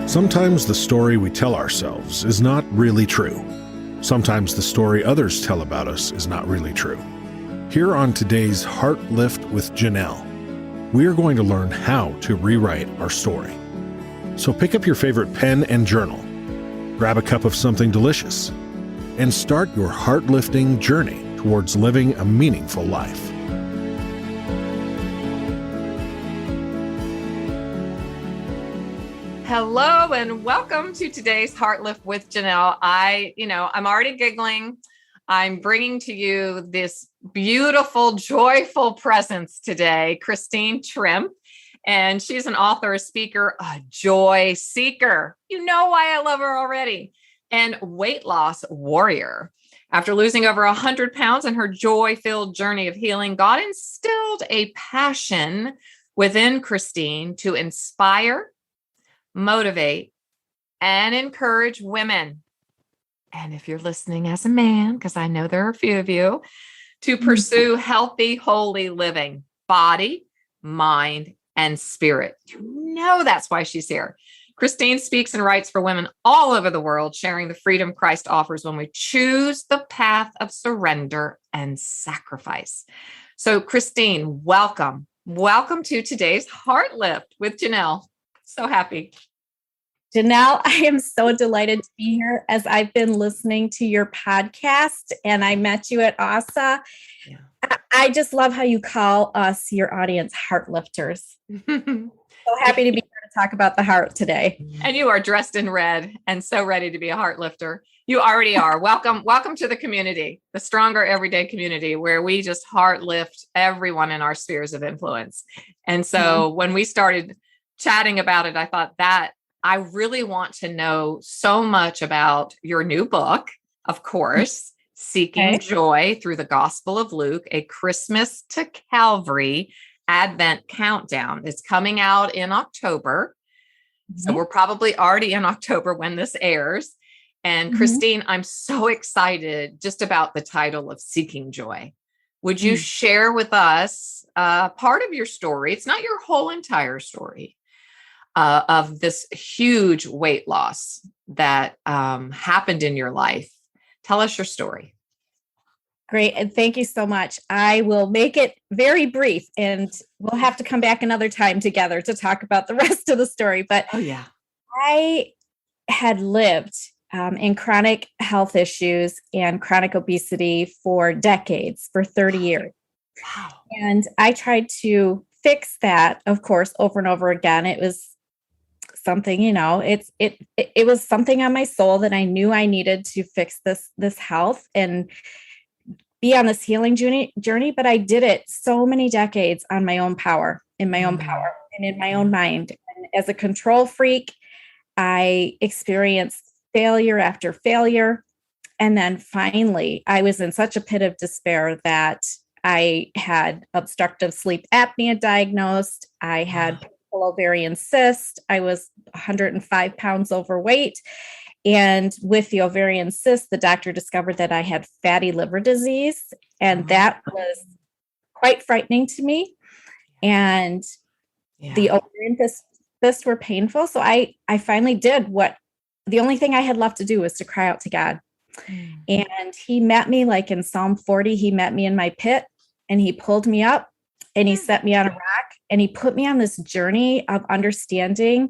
Sometimes the story we tell ourselves is not really true. Sometimes the story others tell about us is not really true. Here on today's Heartlift with Janelle, we are going to learn how to rewrite our story. So pick up your favorite pen and journal, grab a cup of something delicious, and start your heart-lifting journey towards living a meaningful life. Hello and welcome to today's Heartlift with Janelle. I'm already giggling. I'm bringing to you this beautiful, joyful presence today, Christine Trimpe, and she's an author, a speaker, a joy seeker. You know why I love her already, and weight loss warrior. After losing over 100 pounds in her joy-filled journey of healing, God instilled a passion within Christine to inspire, motivate, and encourage women. And if you're listening as a man, because I know there are a few of you, to pursue healthy, holy living, body, mind, and spirit. You know that's why she's here. Christine speaks and writes for women all over the world, sharing the freedom Christ offers when we choose the path of surrender and sacrifice. So Christine, welcome. Welcome to today's Heartlift with Janelle. So happy. Janelle, I am so delighted to be here as I've been listening to your podcast and I met you at ASA. Yeah. I just love how you call us, your audience, Heartlifters. So happy to be here to talk about the heart today. And you are dressed in red and so ready to be a heart lifter. You already are. Welcome to the community, the Stronger Everyday community, where we just heart lift everyone in our spheres of influence. And so when we started chatting about it, I thought that I really want to know so much about your new book, of course, Seeking Joy Through the Gospel of Luke, a Christmas to Calvary Advent Countdown. It's coming out in October. So we're probably already in October when this airs. And Christine, I'm so excited just about the title of Seeking Joy. Would you share with us part of your story? It's not your whole entire story. Of this huge weight loss that happened in your life. Tell us your story. Great. And thank you so much. I will make it very brief and we'll have to come back another time together to talk about the rest of the story. But I had lived in chronic health issues and chronic obesity for decades, for 30 years. Wow. And I tried to fix that, of course, over and over again. It was something, it was something on my soul that I knew I needed to fix this health and be on this healing journey. But I did it so many decades on my own power, in my own power and in my own mind. And as a control freak, I experienced failure after failure. And then finally, I was in such a pit of despair that I had obstructive sleep apnea diagnosed. I had ovarian cyst. I was 105 pounds overweight. And with the ovarian cyst, the doctor discovered that I had fatty liver disease. And that was quite frightening to me. And the ovarian cysts were painful. So I finally did what the only thing I had left to do was to cry out to God. And he met me like in Psalm 40, he met me in my pit and he pulled me up and he set me on a rock and he put me on this journey of understanding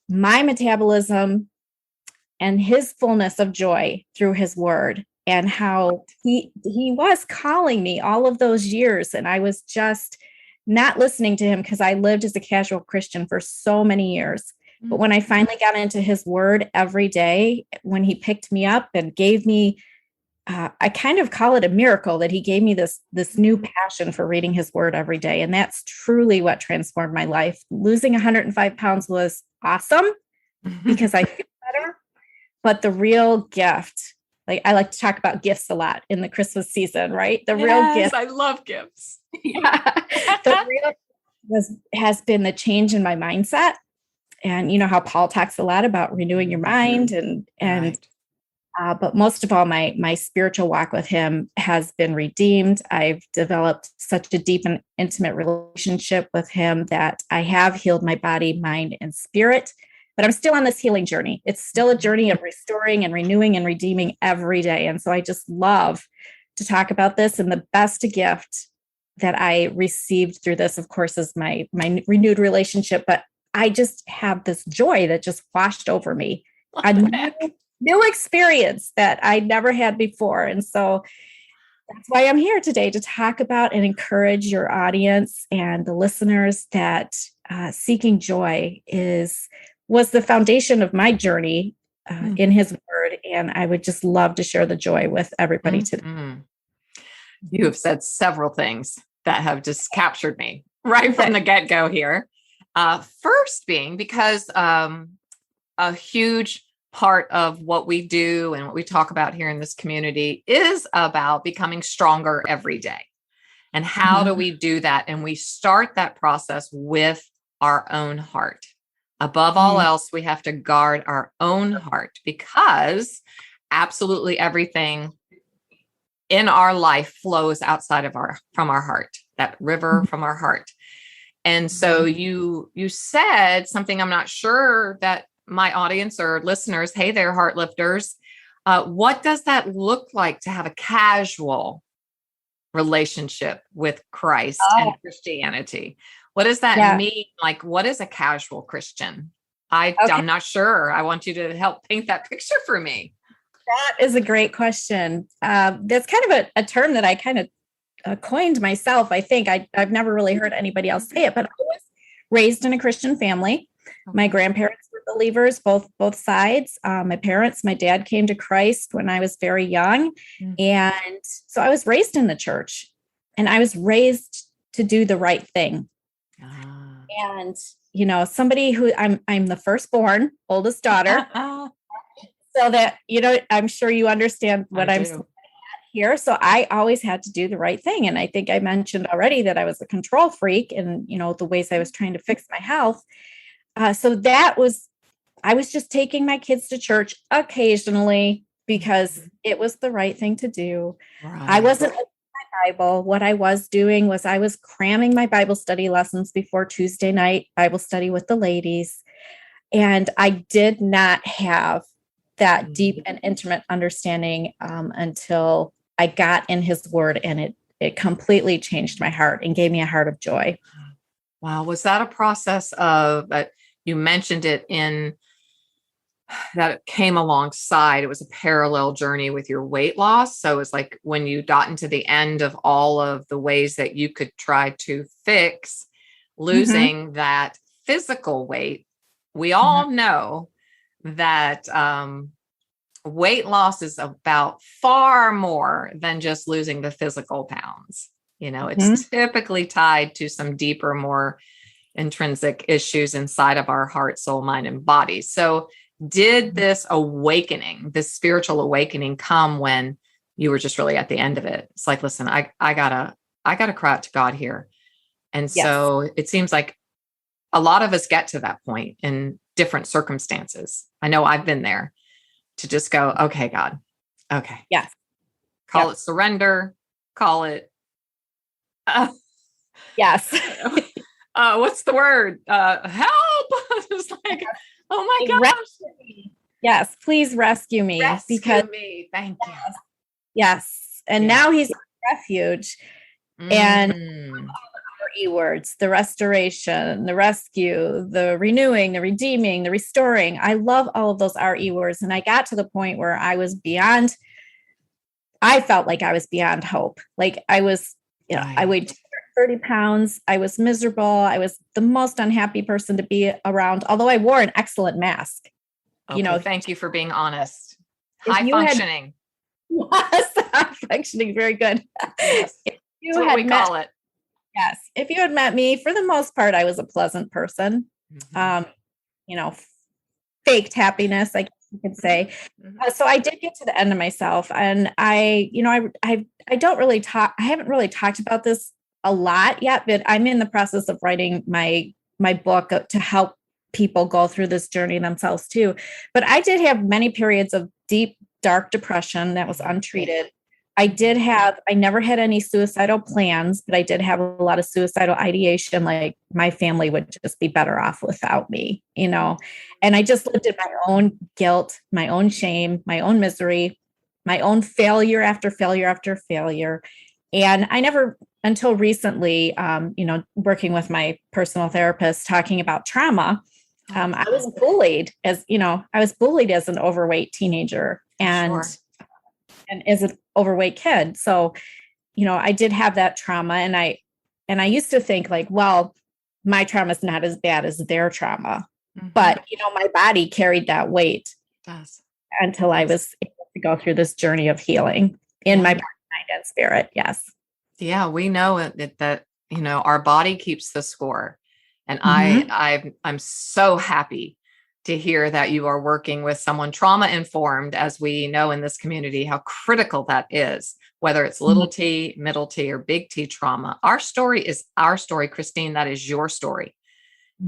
my metabolism and his fullness of joy through his word and how he was calling me all of those years. And I was just not listening to him because I lived as a casual Christian for so many years. But when I finally got into his word every day, when he picked me up and gave me I kind of call it a miracle that he gave me this new passion for reading his word every day. And that's truly what transformed my life. Losing 105 pounds was awesome because I feel better. But the real gift, like I like to talk about gifts a lot in the Christmas season, right? The real gift. I love gifts. The real has been the change in my mindset. And you know how Paul talks a lot about renewing your mind and But most of all, my spiritual walk with him has been redeemed. I've developed such a deep and intimate relationship with him that I have healed my body, mind, and spirit. But I'm still on this healing journey. It's still a journey of restoring and renewing and redeeming every day. And so I just love to talk about this. And the best gift that I received through this, of course, is my renewed relationship. But I just have this joy that just washed over me. A new experience that I never had before. And so that's why I'm here today, to talk about and encourage your audience and the listeners that seeking joy was the foundation of my journey in his word. And I would just love to share the joy with everybody today. You have said several things that have just captured me right from the get-go here. First being because a huge part of what we do and what we talk about here in this community is about becoming stronger every day. And how do we do that? And we start that process with our own heart. Above all else, we have to guard our own heart, because absolutely everything in our life flows outside of from our heart, that river from our heart. And so you said something I'm not sure that my audience or listeners, hey there, Heartlifters, what does that look like to have a casual relationship with Christ and Christianity? What does that mean? Like, what is a casual Christian? I'm not sure. I want you to help paint that picture for me. That is a great question. That's kind of a term that I kind of coined myself. I think I've never really heard anybody else say it, but I was raised in a Christian family. My grandparents were believers, both sides. My dad came to Christ when I was very young. And so I was raised in the church, and I was raised to do the right thing. And, somebody who I'm the firstborn, oldest daughter. So that, I'm sure you understand what I'm saying here. So I always had to do the right thing. And I think I mentioned already that I was a control freak and, the ways I was trying to fix my health. So I was just taking my kids to church occasionally because it was the right thing to do. Right. I wasn't opening my Bible. What I was doing was I was cramming my Bible study lessons before Tuesday night Bible study with the ladies. And I did not have that deep and intimate understanding until I got in his word, and it completely changed my heart and gave me a heart of joy. Wow. Was that a process of you mentioned it in that it came alongside, it was a parallel journey with your weight loss. So it was like when you got into the end of all of the ways that you could try to fix losing that physical weight. We all know that weight loss is about far more than just losing the physical pounds. It's typically tied to some deeper, more intrinsic issues inside of our heart, soul, mind, and body. So did this awakening, this spiritual awakening, come when you were just really at the end of it? It's like, listen, I gotta cry out to God here. And so it seems like a lot of us get to that point in different circumstances. I know I've been there, to just go, okay, God. Okay. Yes. Call it surrender. Call it. Yes. What's the word? Help. It's like, oh my gosh. Yes. Please rescue me. Rescue me. Thank you. Yes. And now he's a refuge. And words, the restoration, the rescue, the renewing, the redeeming, the restoring. I love all of those RE words. And I got to the point where I felt like I was beyond hope. Like I was, I weighed 30 pounds. I was miserable. I was the most unhappy person to be around, although I wore an excellent mask. Okay, thank you for being honest. High functioning. Yes, high functioning. Very good. Yes. That's what we call it. Yes. If you had met me, for the most part, I was a pleasant person. Faked happiness, I guess you could say. So I did get to the end of myself, and I don't really talk. I haven't really talked about this a lot yet, but I'm in the process of writing my book to help people go through this journey themselves too. But I did have many periods of deep dark depression that was untreated. I never had any suicidal plans, but I did have a lot of suicidal ideation. Like my family would just be better off without me, and I just lived in my own guilt, my own shame, my own misery, my own failure after failure after failure. And I never, until recently, working with my personal therapist, talking about trauma, I was bullied as an overweight teenager and as an overweight kid. So, I did have that trauma, and I used to think like, well, my trauma is not as bad as their trauma, but my body carried that weight until I was able to go through this journey of healing in my body, mind, and spirit. Yes. Yeah, we know that our body keeps the score, and I'm so happy to hear that you are working with someone trauma informed, as we know in this community how critical that is, whether it's little t, middle T, or big T trauma. Our story is our story, Christine. That is your story.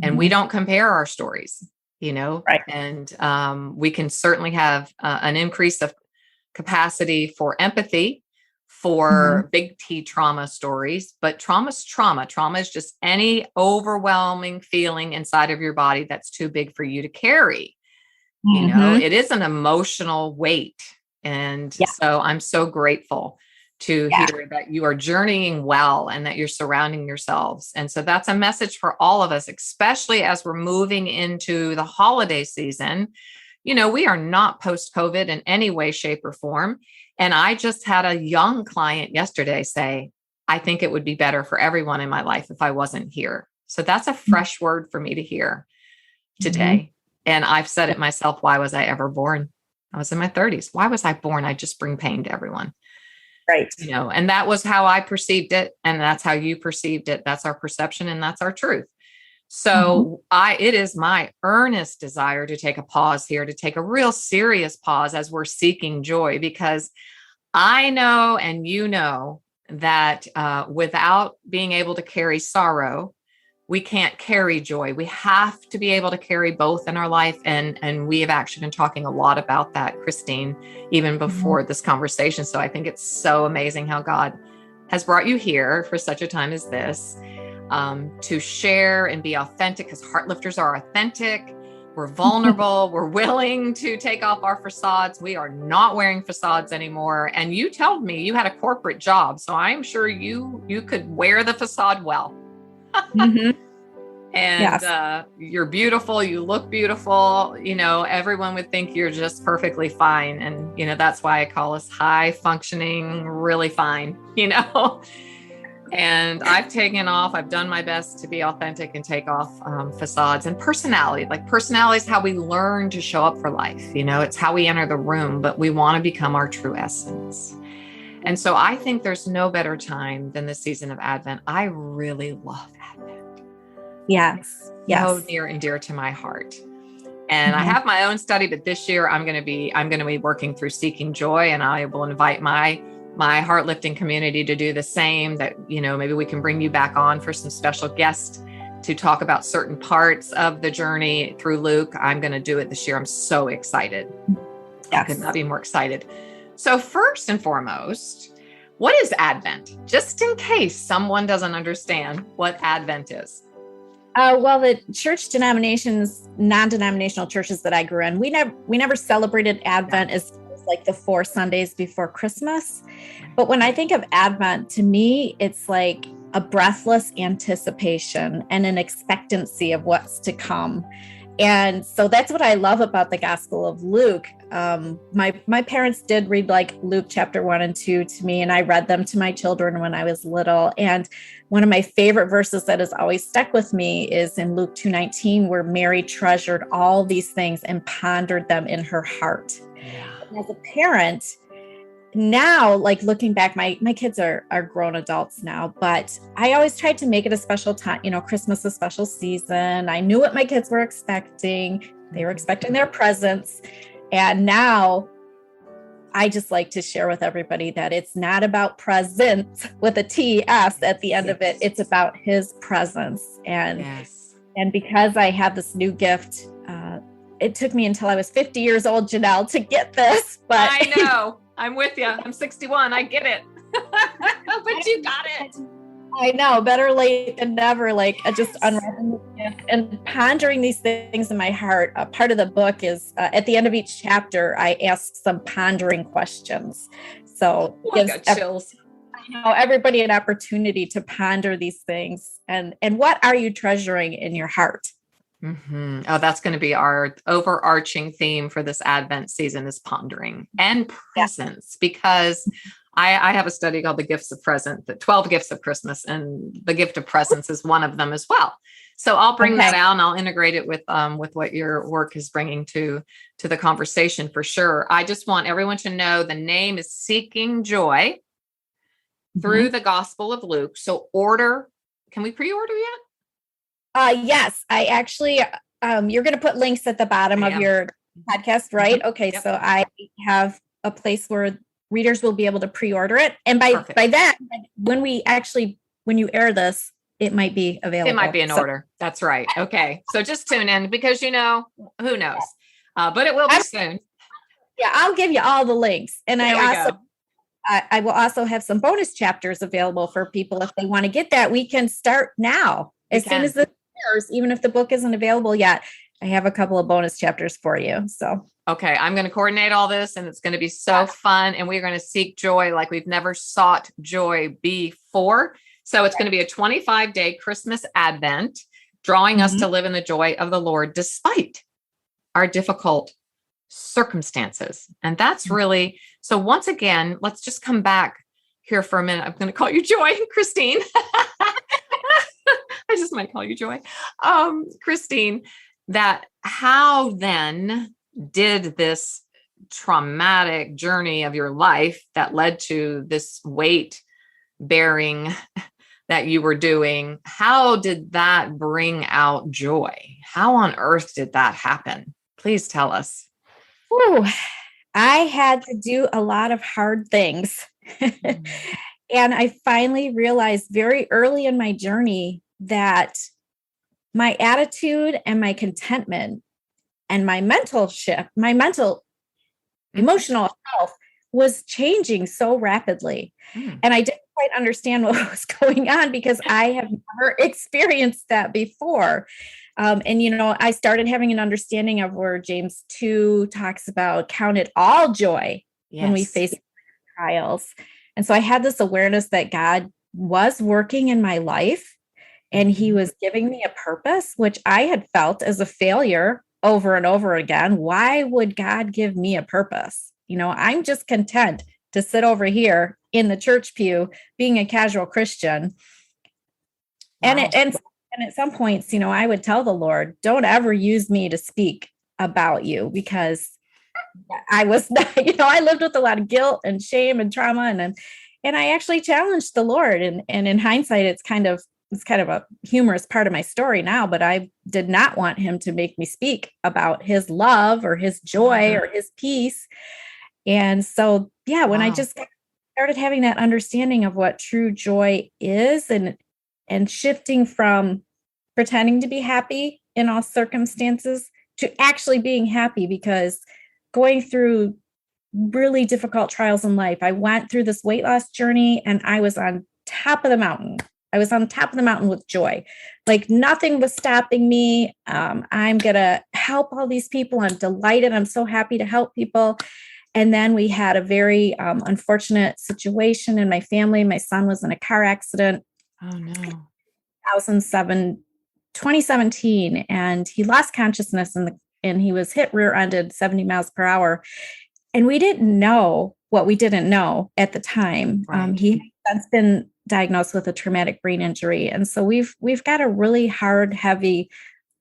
And we don't compare our stories, right. And we can certainly have an increase of capacity for empathy for big T trauma stories, but trauma's trauma. Trauma is just any overwhelming feeling inside of your body that's too big for you to carry. It is an emotional weight. And so I'm so grateful to hear that you are journeying well and that you're surrounding yourselves. And so that's a message for all of us, especially as we're moving into the holiday season. We are not post-COVID in any way, shape, or form. And I just had a young client yesterday say, I think it would be better for everyone in my life if I wasn't here. So that's a fresh word for me to hear today. And I've said it myself. Why was I ever born? I was in my 30s. Why was I born? I just bring pain to everyone. Right. And that was how I perceived it. And that's how you perceived it. That's our perception. And that's our truth. So it is my earnest desire to take a pause here, to take a real serious pause as we're seeking joy, because I know, and that without being able to carry sorrow, we can't carry joy. We have to be able to carry both in our life. And we have actually been talking a lot about that, Christine, even before this conversation. So I think it's so amazing how God has brought you here for such a time as this. To share and be authentic, because Heartlifters are authentic. We're vulnerable. We're willing to take off our facades. We are not wearing facades anymore. And you told me you had a corporate job, so I'm sure you could wear the facade well. And you're beautiful. You look beautiful. Everyone would think you're just perfectly fine. And, that's why I call us high functioning, really fine, And I've done my best to be authentic and take off facades and personality. Like personality is how we learn to show up for life. It's how we enter the room, but we want to become our true essence. And so I think there's no better time than the season of Advent. I really love Advent. Yes. So near and dear to my heart. And I have my own study, but this year I'm going to be working through Seeking Joy, and I will invite my heart lifting community to do the same. That, maybe we can bring you back on for some special guests to talk about certain parts of the journey through Luke. I'm going to do it this year. I'm so excited. I could not be more excited. So first and foremost, what is Advent? Just in case someone doesn't understand what Advent is. Well, the church denominations, non-denominational churches that I grew in, we never celebrated Advent as like the 4 Sundays before Christmas. But when I think of Advent, to me, it's like a breathless anticipation and an expectancy of what's to come. And so that's what I love about the Gospel of Luke. My parents did read like Luke chapter 1 and 2 to me, and I read them to my children when I was little. And one of my favorite verses that has always stuck with me is in Luke 2:19, where Mary treasured all these things and pondered them in her heart. Yeah. As a parent, now, like looking back, my kids are grown adults now, but I always tried to make it a special time, Christmas, a special season. I knew what my kids were expecting. They were expecting their presents. And now I just like to share with everybody that it's not about presents with a TS at the end of it. It's about his presence. And because I have this new gift, it took me until I was 50 years old, Janelle, to get this, but I know. I'm with you. I'm 61. I get it. But you got it. I know, better late than never. Like just unwrapping and pondering these things in my heart. Part of the book is at the end of each chapter, I ask some pondering questions. So it gives chills. Everybody an opportunity to ponder these things. And what are you treasuring in your heart? Mm-hmm. Oh, that's going to be our overarching theme for this Advent season is pondering and presence, because I have a study called the gifts of present, the 12 gifts of Christmas, and the gift of presence is one of them as well. So I'll bring that out and I'll integrate it with what your work is bringing to the conversation for sure. I just want everyone to know the name is Seeking Joy through the Gospel of Luke. So can we pre-order yet? Yes, I actually, you're going to put links at the bottom of your podcast, right? Okay. Yep. So I have a place where readers will be able to pre-order it. And by then, when you air this, it might be available. It might be in order. That's right. Okay. So just tune in because, who knows, but it will be soon. Yeah. I'll give you all the links. And I will also have some bonus chapters available for people if they want to get that. We can start now as soon as this airs, even if the book isn't available yet. I have a couple of bonus chapters for you. So, okay. I'm going to coordinate all this and it's going to be so fun. And we're going to seek joy like we've never sought joy before. So it's going to be a 25-day Christmas Advent, drawing us to live in the joy of the Lord despite our difficult circumstances. And that's really, so once again, let's just come back here for a minute. I'm going to call you Joy, Christine. I just might call you Joy. Christine, that how then did this traumatic journey of your life that led to this weight bearing that you were doing, how did that bring out joy? How on earth did that happen? Please tell us. Whew. I had to do a lot of hard things. And I finally realized very early in my journey that my attitude and my contentment and my mental shift, my emotional health was changing so rapidly. And I didn't quite understand what was going on because I have never experienced that before. And, I started having an understanding of where James 2 talks about count it all joy when we face trials. And so I had this awareness that God was working in my life and he was giving me a purpose, which I had felt as a failure over and over again. Why would God give me a purpose? I'm just content to sit over here in the church pew, being a casual Christian. Wow. And at some points, I would tell the Lord, don't ever use me to speak about you, because I was not, I lived with a lot of guilt and shame and trauma. And I actually challenged the Lord. And in hindsight, it's kind of a humorous part of my story now, but I did not want him to make me speak about his love or his joy or his peace. And so, when I just started having that understanding of what true joy is and shifting from pretending to be happy in all circumstances to actually being happy, because going through really difficult trials in life, I went through this weight loss journey and I was on top of the mountain. I was on top of the mountain with joy. Like nothing was stopping me. I'm going to help all these people. I'm delighted. I'm so happy to help people. And then we had a very unfortunate situation in my family. My son was in a car accident. Oh no. 2017, and he lost consciousness and he was hit rear-ended 70 miles per hour. And we didn't know what we didn't know at the time. Right. He has been diagnosed with a traumatic brain injury. And so we've got a really hard, heavy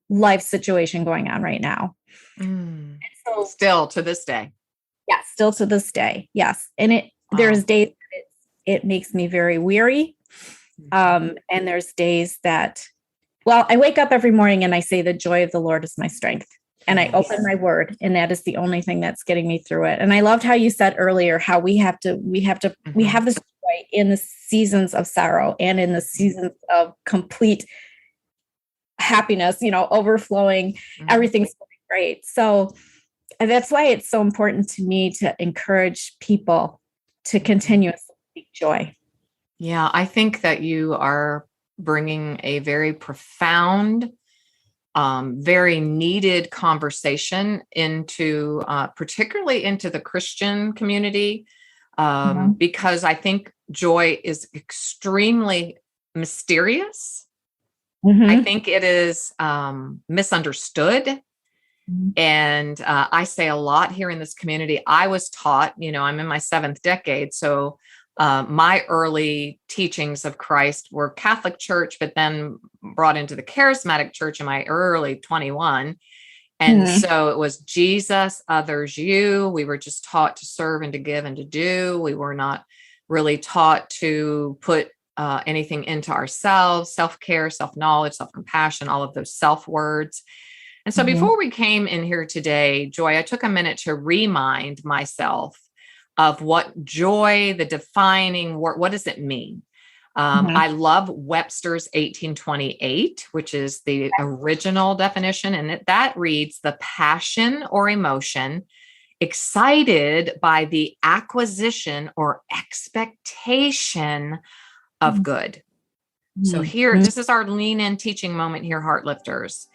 life situation going on right now. So still to this day. Yeah, still to this day. Yes. And there's days that it makes me very weary. And there's days that, I wake up every morning and I say, the joy of the Lord is my strength. And I open my word, and that is the only thing that's getting me through it. And I loved how you said earlier, how we have this joy in the seasons of sorrow and in the seasons of complete happiness, overflowing, everything's going great. So that's why it's so important to me to encourage people to continuously seek joy. Yeah, I think that you are bringing a very profound, very needed conversation into, particularly into the Christian community, because I think joy is extremely mysterious. I think it is misunderstood. And I say a lot here in this community. I was taught, I'm in my 7th decade. So my early teachings of Christ were Catholic Church, but then brought into the Charismatic Church in my early 21. And so it was Jesus, others, you. We were just taught to serve and to give and to do. We were not really taught to put anything into ourselves, self-care, self-knowledge, self-compassion, all of those self words. And so before we came in here today, Joy, I took a minute to remind myself of what joy, the defining word, what does it mean? I love Webster's 1828, which is the original definition. And that reads the passion or emotion excited by the acquisition or expectation of good. So here, this is our lean in teaching moment here, Heartlifters.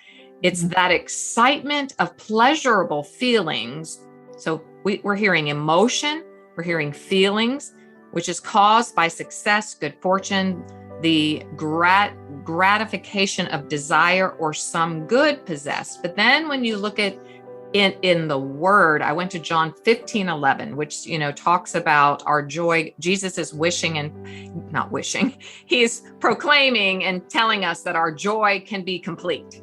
It's that excitement of pleasurable feelings. So we're hearing emotion, we're hearing feelings, which is caused by success, good fortune, the gratification of desire or some good possessed. But then when you look at in the word, I went to John 15:11, which, talks about our joy. Jesus is he's proclaiming and telling us that our joy can be complete.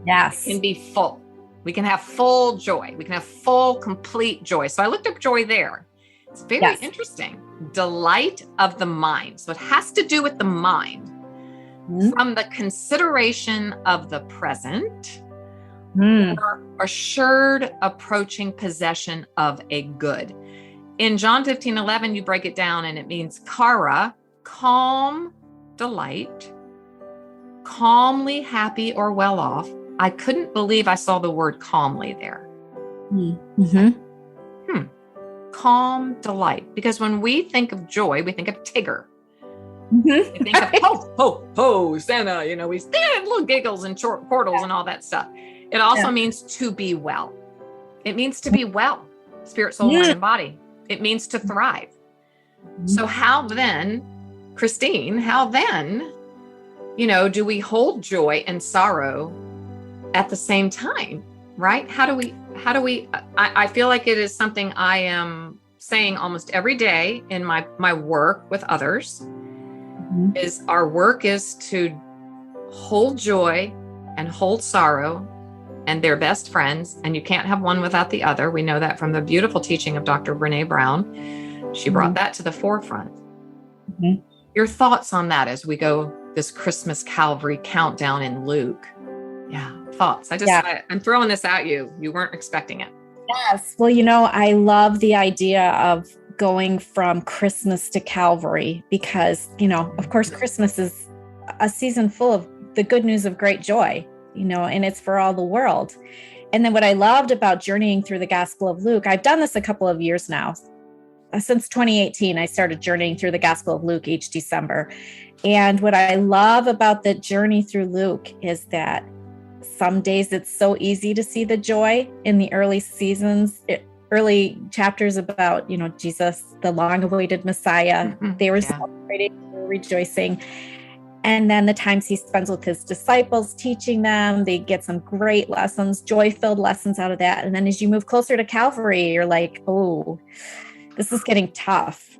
Yes. It can be full. We can have full joy. We can have full, complete joy. So I looked up joy there. It's very interesting. Delight of the mind. So it has to do with the mind. From the consideration of the present, or assured approaching possession of a good. In John 15:11, you break it down and it means kara, calm, delight, calmly happy or well off. I couldn't believe I saw the word calmly there. Calm, delight. Because when we think of joy, we think of Tigger. We think of ho, ho, ho, Santa, we stand little giggles and short portals and all that stuff. It also means to be well. It means to be well, spirit, soul, mind, and body. It means to thrive. So how then, Christine, do we hold joy and sorrow at the same time, right? How do we, I feel like it is something I am saying almost every day in my work with others, is our work is to hold joy and hold sorrow, and they're best friends, and you can't have one without the other. We know that from the beautiful teaching of Dr. Brene Brown. She brought that to the forefront. Your thoughts on that as we go this Christmas Calvary countdown in Luke? Yeah, thoughts. I'm throwing this at you. You weren't expecting it. Yes. Well, I love the idea of going from Christmas to Calvary because, of course, Christmas is a season full of the good news of great joy, and it's for all the world. And then what I loved about journeying through the Gospel of Luke, I've done this a couple of years now. Since 2018, I started journeying through the Gospel of Luke each December. And what I love about the journey through Luke is that some days it's so easy to see the joy in the early early chapters about, Jesus, the long-awaited Messiah. They were celebrating, they were rejoicing. And then the times he spends with his disciples, teaching them, they get some great lessons, joy-filled lessons out of that. And then as you move closer to Calvary, you're like, oh, this is getting tough.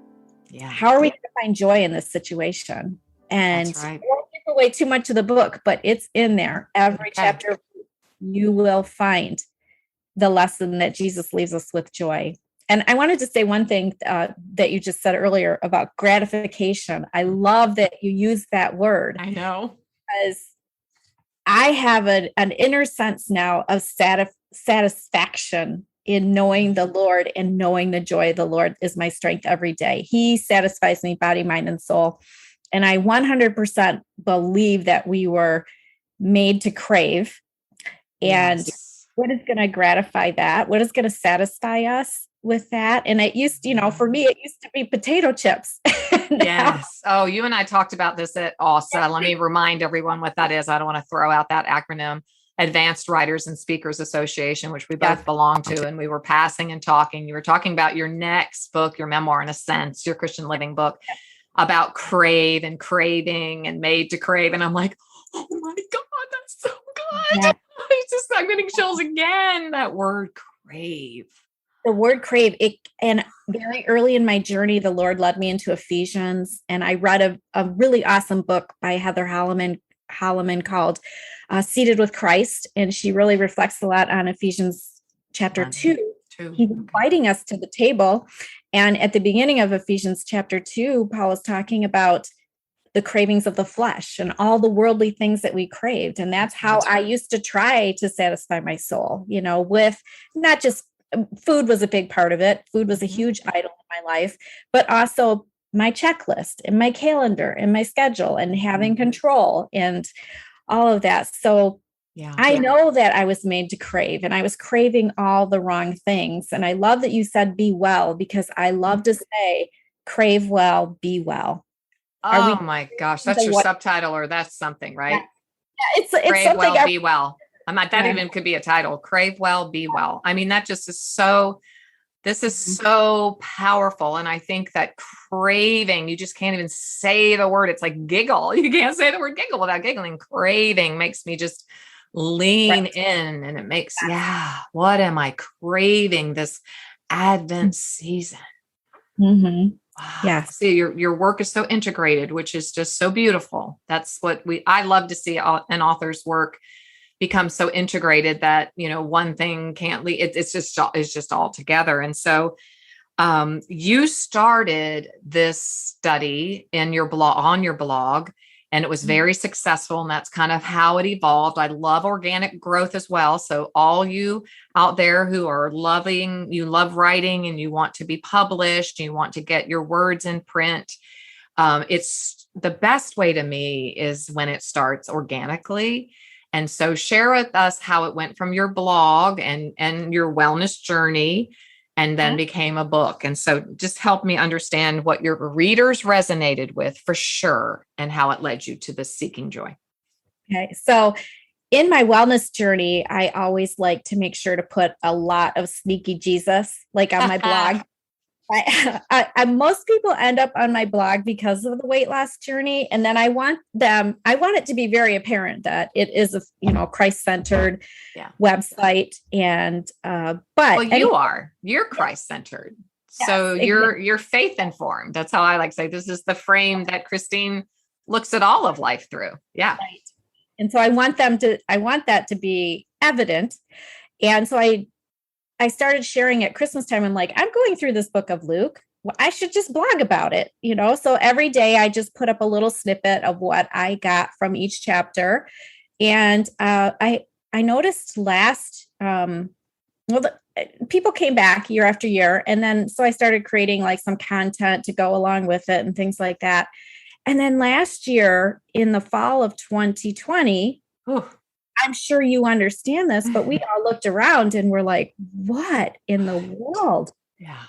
Yeah. How are we going to find joy in this situation? And That's right. I won't give away too much of the book, but it's in there. Every chapter, you will find the lesson that Jesus leaves us with joy. And I wanted to say one thing that you just said earlier about gratification. I love that you use that word. I know. Because I have an inner sense now of satisfaction in knowing the Lord and knowing the joy of the Lord is my strength every day. He satisfies me body, mind, and soul. And I 100% believe that we were made to crave. And what is going to gratify that? What is going to satisfy us with that? And it used, for me, it used to be potato chips. Yes. Oh, you and I talked about this at AWSA. Let me remind everyone what that is. I don't want to throw out that acronym, Advanced Writers and Speakers Association, which we both belong to. And we were passing and talking. You were talking about your next book, your memoir, in a sense, your Christian living book about crave and craving and made to crave. And I'm like, oh my God, that's so good. Yeah. I'm getting chills again. That word crave. The word crave, and very early in my journey, the Lord led me into Ephesians, and I read a really awesome book by Heather Holleman called Seated with Christ, and she really reflects a lot on Ephesians chapter 2. He's inviting us to the table, and at the beginning of Ephesians chapter 2, Paul is talking about the cravings of the flesh and all the worldly things that we craved, and that's how I used to try to satisfy my soul, with not just food was a big part of it. Food was a huge idol in my life, but also my checklist and my calendar and my schedule and having control and all of that. So I know that I was made to crave, and I was craving all the wrong things. And I love that you said be well, because I love to say crave well, be well. Oh my gosh, that's your subtitle, or that's something, right? Yeah, it's crave something well, be well. I'm not, that even could be a title. Crave well, be well. I mean, that just is this is so powerful. And I think that craving, you just can't even say the word. It's like giggle. You can't say the word giggle without giggling. Craving makes me just lean in, and it makes, what am I craving this Advent season? Mm-hmm. Wow. Yeah. See, your work is so integrated, which is just so beautiful. That's what I love to see an author's work become so integrated that, one thing can't lead. It's just all together. And so you started this study on your blog, and it was very successful. And that's kind of how it evolved. I love organic growth as well. So all you out there who are you love writing and you want to be published, you want to get your words in print. It's the best way to me is when it starts organically. And so share with us how it went from your blog and your wellness journey, and then became a book. And so just help me understand what your readers resonated with for sure, and how it led you to the Seeking Joy. Okay. So in my wellness journey, I always like to make sure to put a lot of sneaky Jesus, like on my blog. Most people end up on my blog because of the weight loss journey. And then I want it to be very apparent that it is a, Christ-centered website. And, you're Christ-centered. Yes, so you're faith informed. That's how I like to say, this is the frame that Christine looks at all of life through. Yeah. Right. And so I want that to be evident. And so I started sharing at Christmas time. I'm like, I'm going through this book of Luke. Well, I should just blog about it, So every day I just put up a little snippet of what I got from each chapter. And I noticed people came back year after year. And then, so I started creating like some content to go along with it and things like that. And then last year in the fall of 2020, I'm sure you understand this, but we all looked around and were like, what in the world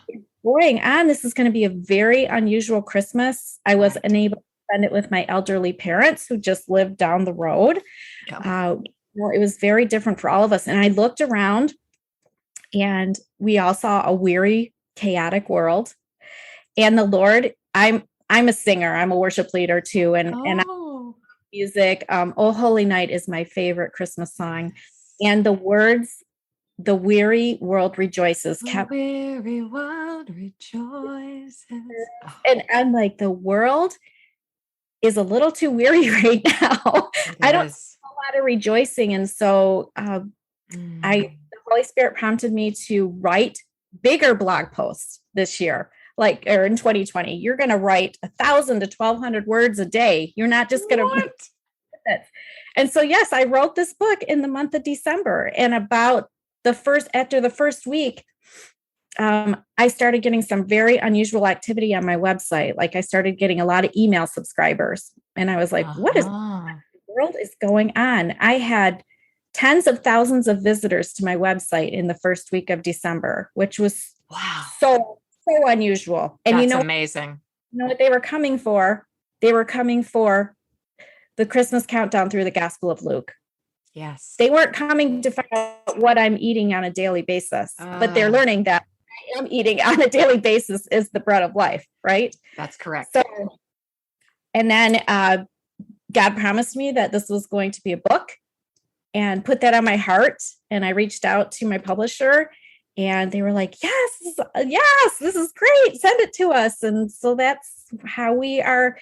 is going on? This is going to be a very unusual Christmas. I was unable to spend it with my elderly parents who just lived down the road. It was very different for all of us. And I looked around, and we all saw a weary, chaotic world. And the Lord, I'm a singer. I'm a worship leader too. And music. Oh, Holy Night is my favorite Christmas song. And the words, the weary world rejoices. The weary world rejoices. And I'm like, the world is a little too weary right now. I don't see a lot of rejoicing. And so the Holy Spirit prompted me to write bigger blog posts this year. Or in 2020, you're going to write 1,000 to 1,200 words a day. You're not just going to. And so, yes, I wrote this book in the month of December. And after the first week, I started getting some very unusual activity on my website. Like I started getting a lot of email subscribers, and I was like, what in the world is going on? I had tens of thousands of visitors to my website in the first week of December, which was so unusual. And that's amazing. You know what they were coming for? They were coming for the Christmas countdown through the Gospel of Luke. Yes. They weren't coming to find out what I'm eating on a daily basis, but they're learning that what I'm eating on a daily basis is the bread of life, right? That's correct. So, and then God promised me that this was going to be a book and put that on my heart. And I reached out to my publisher and they were like, yes, this is great. Send it to us. And so that's how we are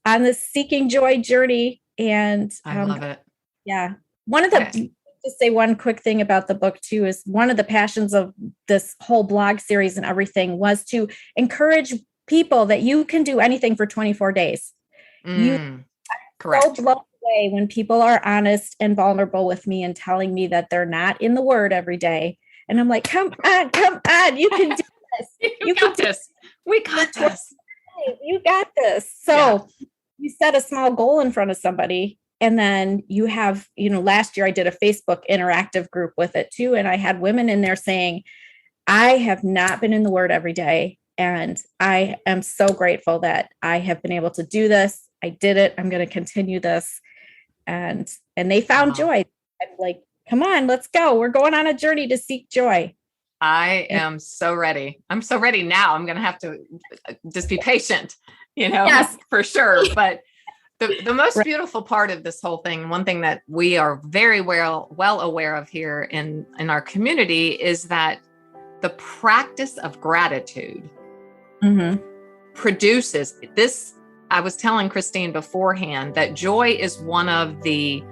on this seeking joy journey. And I love it. Yeah. One of the, just say one quick thing about the book too, is one of the passions of this whole blog series and everything was to encourage people that you can do anything for 24 days. Correct. So blown away when people are honest and vulnerable with me and telling me that they're not in the Word every day. And I'm like, come on, you can do this. You got this. We got this. You got this. So you set a small goal in front of somebody. And then you have, last year I did a Facebook interactive group with it too. And I had women in there saying, I have not been in the Word every day. And I am so grateful that I have been able to do this. I did it. I'm going to continue this. And they found joy. I'm like, come on, let's go. We're going on a journey to seek joy. I am so ready. I'm so ready now. I'm going to have to just be patient, for sure. But the most beautiful part of this whole thing, one thing that we are very well aware of here in our community is that the practice of gratitude produces this. I was telling Christine beforehand that joy is one of the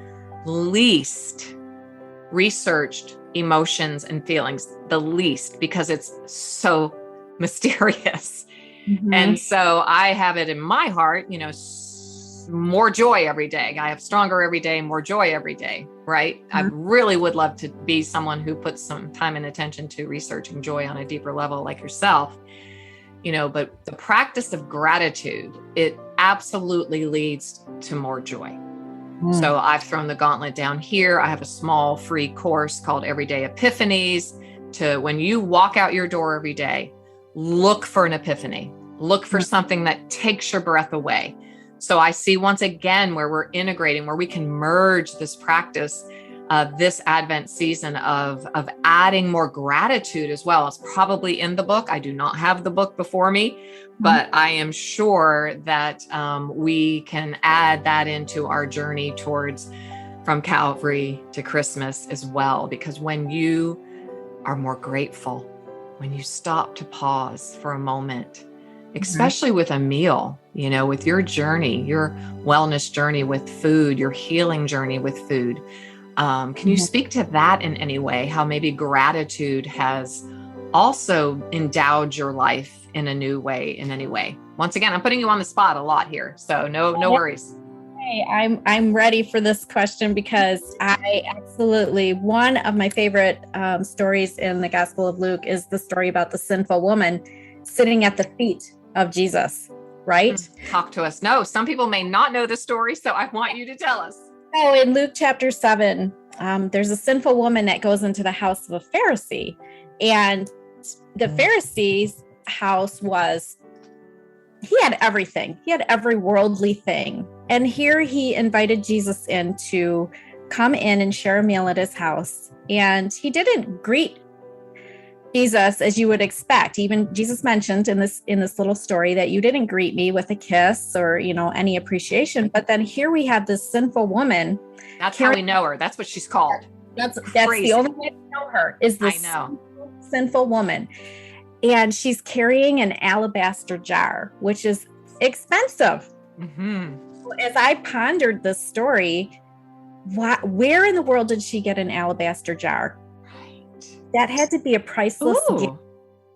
least researched emotions and feelings, the least, because it's so mysterious. And so I have it in my heart, more joy every day. I have stronger every day, more joy every day, right? I really would love to be someone who puts some time and attention to researching joy on a deeper level like yourself, but the practice of gratitude, it absolutely leads to more joy. So I've thrown the gauntlet down here. I have a small free course called Everyday Epiphanies to when you walk out your door every day, look for an epiphany, look for something that takes your breath away. So I see once again where we're integrating, where we can merge this practice this Advent season of adding more gratitude as well. It's probably in the book. I do not have the book before me, but I am sure that we can add that into our journey towards from Calvary to Christmas as well. Because when you are more grateful, when you stop to pause for a moment, especially with a meal, with your journey, your wellness journey with food, your healing journey with food. Can you speak to that in any way? How maybe gratitude has also endowed your life in a new way, in any way? Once again, I'm putting you on the spot a lot here, so no worries. Hey, I'm ready for this question because I absolutely, one of my favorite stories in the Gospel of Luke is the story about the sinful woman sitting at the feet of Jesus, right? Talk to us. No, some people may not know the story, so I want you to tell us. So in Luke chapter 7, there's a sinful woman that goes into the house of a Pharisee. And the Pharisee's house he had everything. He had every worldly thing. And here he invited Jesus in to come in and share a meal at his house. And he didn't greet Jesus as you would expect. Even Jesus mentioned in this little story that you didn't greet me with a kiss or, any appreciation. But then here we have this sinful woman. That's how we know her. That's what she's called. That's the only way to know her is this sinful woman. And she's carrying an alabaster jar, which is expensive. So as I pondered this story, where in the world did she get an alabaster jar? That had to be a priceless gift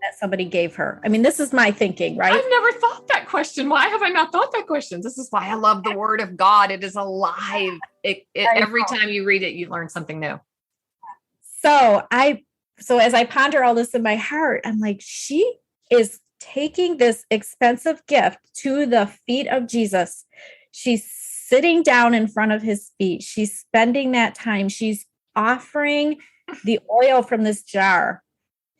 that somebody gave her. I mean, this is my thinking, right? I've never thought that question. Why have I not thought that question? This is why I love the Word of God. It is alive. Every time you read it, you learn something new. So as I ponder all this in my heart, I'm like, she is taking this expensive gift to the feet of Jesus. She's sitting down in front of his feet. She's spending that time. She's offering the oil from this jar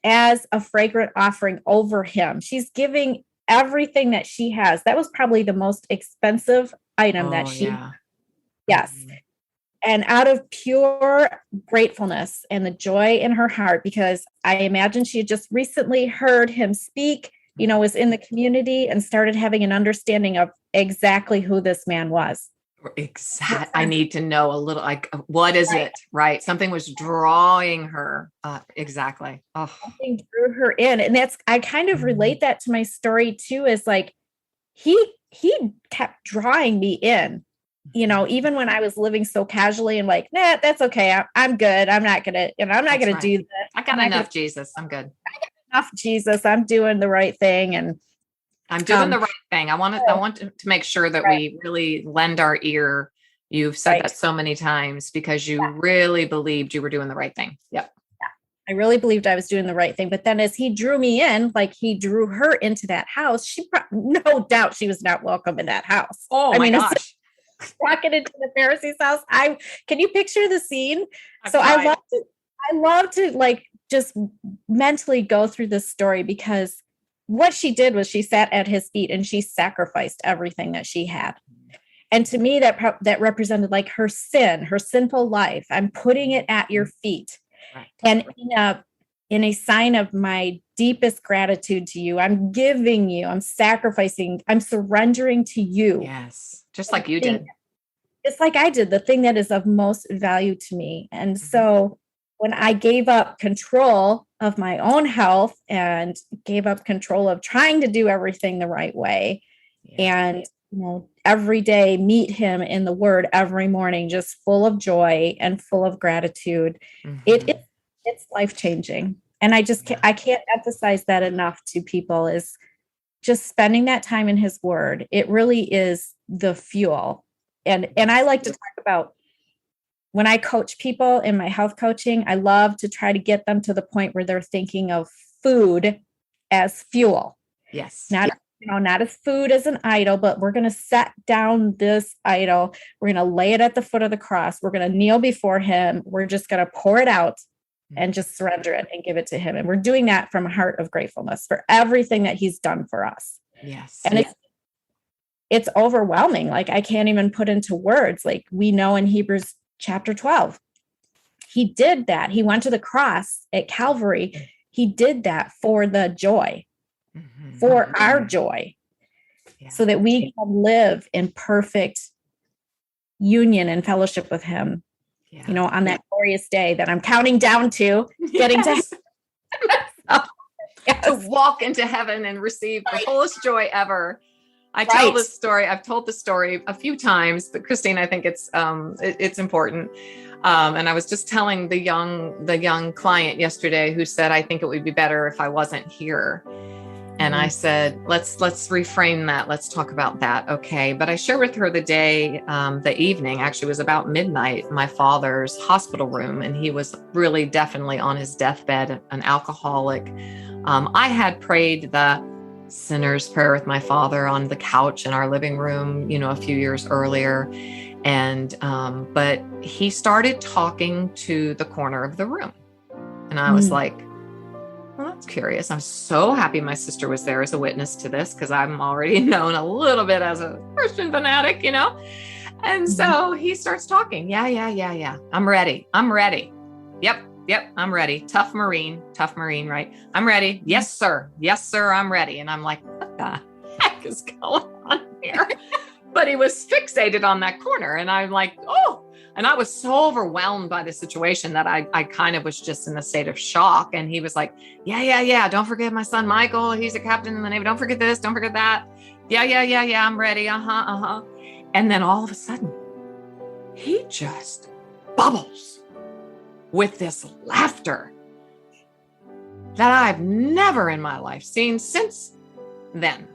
as a fragrant offering over him. She's giving everything that she has. That was probably the most expensive item that she, yes. Mm-hmm. And out of pure gratefulness and the joy in her heart, because I imagine she had just recently heard him speak, was in the community and started having an understanding of exactly who this man was. Exactly. I need to know a little, like, what is it? Right. Something was drawing her. Exactly. Oh. Something drew her in. And I kind of relate that to my story too, is like, he kept drawing me in, even when I was living so casually and like, nah, that's okay. I'm good. I'm not going to, I'm not going to do this. I got enough Jesus. I'm good. I got enough Jesus. I'm doing the right thing. And I'm doing the right thing. I want to make sure that we really lend our ear. You've said that so many times because you really believed you were doing the right thing. Yep. Yeah. I really believed I was doing the right thing. But then as he drew me in, like he drew her into that house, no doubt she was not welcome in that house. Oh my gosh. Walking into the Pharisee's house. Can you picture the scene? I love to like just mentally go through this story, because what she did was she sat at his feet and she sacrificed everything that she had. And to me, that represented like her sin, her sinful life. I'm putting it at your feet. Right. And in a sign of my deepest gratitude to you, I'm giving you, I'm sacrificing, I'm surrendering to you. Yes. Just like you did. It's like I did, the thing that is of most value to me. And so when I gave up control of my own health and gave up control of trying to do everything the right way, and every day meet him in the word every morning, just full of joy and full of gratitude, it's life-changing. And I can't emphasize that enough to people, is just spending that time in his word. It really is the fuel. And I like to talk about, when I coach people in my health coaching, I love to try to get them to the point where they're thinking of food as fuel. Yes. Not as food as an idol, but we're going to set down this idol. We're going to lay it at the foot of the cross. We're going to kneel before him. We're just going to pour it out and just surrender it and give it to him. And we're doing that from a heart of gratefulness for everything that he's done for us. Yes. And it's overwhelming. Like I can't even put into words. Like we know in Hebrews chapter 12, he did that. He went to the cross at Calvary. He did that for the joy, for our joy, so that we can live in perfect union and fellowship with him, on that glorious day that I'm counting down to getting to to walk into heaven and receive the fullest joy ever. I tell this story. I've told the story a few times, but Christine, I think it's important. And I was just telling the young client yesterday who said, I think it would be better if I wasn't here. And I said, let's reframe that. Let's talk about that. Okay. But I shared with her the evening, actually it was about midnight, my father's hospital room. And he was really definitely on his deathbed, an alcoholic. I had prayed the sinner's prayer with my father on the couch in our living room, a few years earlier. And, but he started talking to the corner of the room. And I was like, well, that's curious. I'm so happy my sister was there as a witness to this, because I'm already known a little bit as a Christian fanatic, And so he starts talking. Yeah. I'm ready. Yep. I'm ready. Tough Marine, right? I'm ready. Yes, sir. I'm ready. And I'm like, what the heck is going on here? But he was fixated on that corner. And I'm like, oh, and I was so overwhelmed by the situation that I kind of was just in a state of shock. And he was like, yeah. Don't forget my son, Michael. He's a captain in the Navy. Don't forget this. Don't forget that. Yeah. I'm ready. And then all of a sudden, he just bubbles with this laughter that I've never in my life seen since then,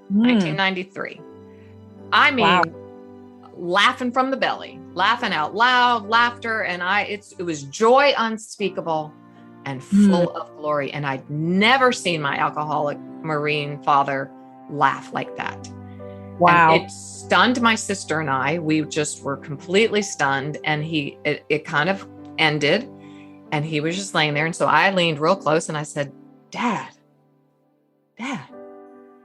1993. I mean, laughing from the belly, laughing out loud, laughter. And it was joy unspeakable and full of glory. And I'd never seen my alcoholic Marine father laugh like that. Wow. And it stunned my sister and I. We just were completely stunned. And it kind of ended and he was just laying there. And so I leaned real close and I said, Dad.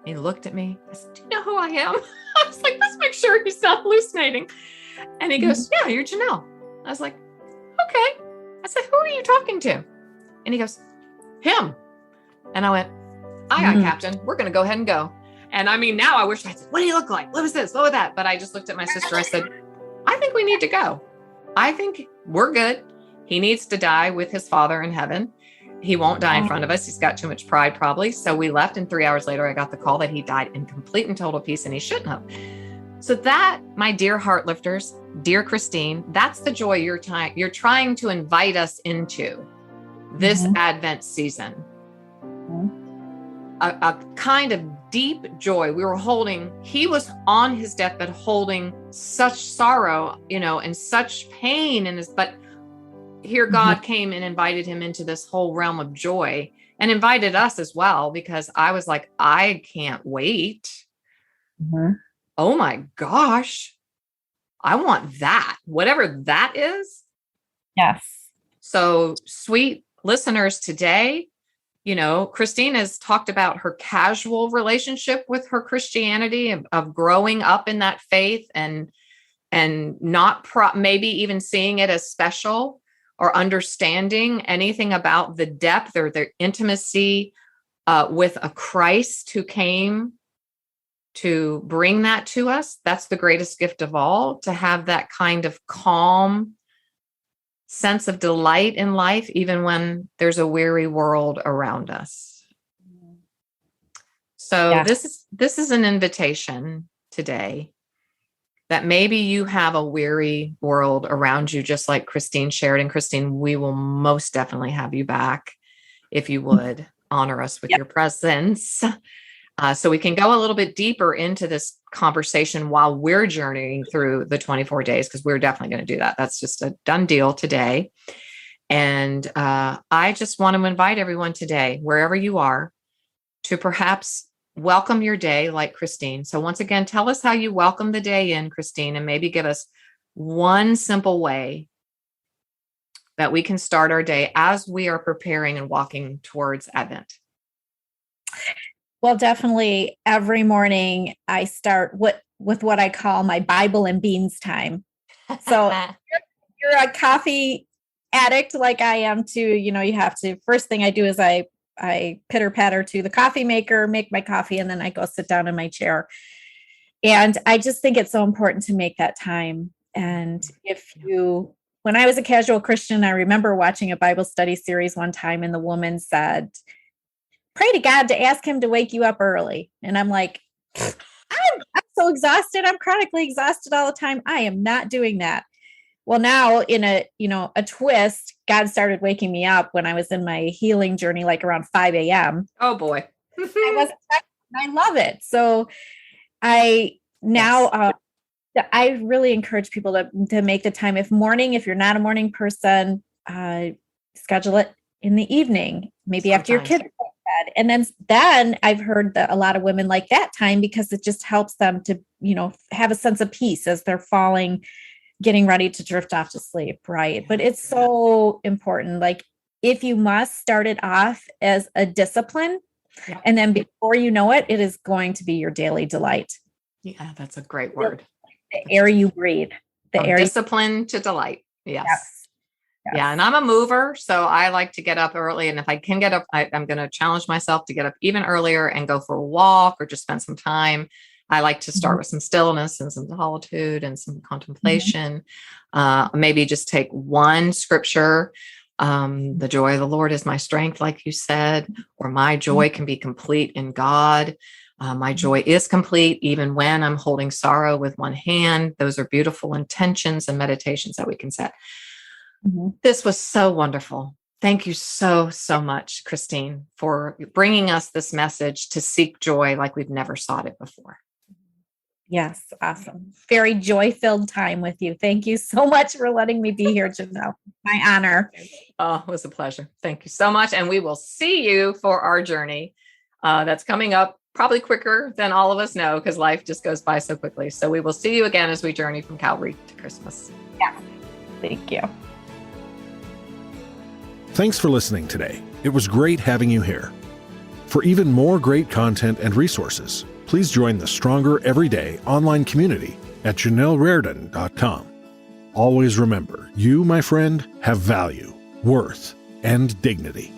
He looked at me. I said, do you know who I am? I was like, let's make sure he's not hallucinating. And he goes, yeah, you're Janelle. I was like, okay. I said, who are you talking to? And he goes, him. And I went, aye, Captain, we're going to go ahead and go. And I mean, now I wish I said, what do you look like? What was this? What was that? But I just looked at my sister. I said, I think we need to go. I think we're good. He needs to die with his father in heaven. He won't die in front of us. He's got too much pride probably. So we left, and 3 hours later, I got the call that he died in complete and total peace, and he shouldn't have. So that, my dear Heartlifters, dear Christine, that's the joy you're trying to invite us into this Advent season. A kind of deep joy. We were holding, he was on his deathbed holding such sorrow, and such pain in his, but here God came and invited him into this whole realm of joy, and invited us as well, because I was like, I can't wait. Oh my gosh. I want that, whatever that is. Yes. So sweet listeners today, Christine has talked about her casual relationship with her Christianity, of growing up in that faith and not maybe even seeing it as special or understanding anything about the depth or the intimacy with a Christ who came to bring that to us. That's the greatest gift of all, to have that kind of calm sense of delight in life, even when there's a weary world around us. So this is an invitation today that maybe you have a weary world around you, just like Christine shared. And Christine, we will most definitely have you back if you would honor us with your presence. So we can go a little bit deeper into this conversation while we're journeying through the 24 days, because we're definitely going to do that. That's just a done deal today. And I just want to invite everyone today, wherever you are, to perhaps welcome your day like Christine. So once again, tell us how you welcome the day in, Christine, and maybe give us one simple way that we can start our day as we are preparing and walking towards Advent. Well, definitely every morning I start with what I call my Bible and beans time. So if you're a coffee addict like I am too, you have to, first thing I do is I pitter patter to the coffee maker, make my coffee, and then I go sit down in my chair. And I just think it's so important to make that time. And when I was a casual Christian, I remember watching a Bible study series one time, and the woman said, pray to God to ask him to wake you up early. And I'm like, I'm so exhausted. I'm chronically exhausted all the time. I am not doing that. Well, now in a twist, God started waking me up when I was in my healing journey, like around 5 a.m. Oh boy. I love it. So I really encourage people to make the time. If you're not a morning person, schedule it in the evening, maybe after your kids go to bed. And then I've heard that a lot of women like that time because it just helps them to, have a sense of peace as they're getting ready to drift off to sleep. Right. But it's so important. Like, if you must, start it off as a discipline. Yeah. And then before you know it, it is going to be your daily delight. Yeah, that's a great word. The air you breathe. Discipline to delight. Yes. Yeah. And I'm a mover, so I like to get up early. And if I can get up, I'm going to challenge myself to get up even earlier and go for a walk or just spend some time. I like to start with some stillness and some solitude and some contemplation. Maybe just take one scripture. The joy of the Lord is my strength, like you said, or my joy can be complete in God. My joy is complete even when I'm holding sorrow with one hand. Those are beautiful intentions and meditations that we can set. This was so wonderful. Thank you so, so much, Christine, for bringing us this message to seek joy like we've never sought it before. Yes. Awesome. Very joy-filled time with you. Thank you so much for letting me be here, Janelle. My honor. Oh, it was a pleasure. Thank you so much. And we will see you for our journey that's coming up probably quicker than all of us know, because life just goes by so quickly. So we will see you again as we journey from Calvary to Christmas. Yeah. Thank you. Thanks for listening today. It was great having you here. For even more great content and resources, please join the Stronger Everyday online community at JanelleRaridan.com. Always remember, you, my friend, have value, worth, and dignity.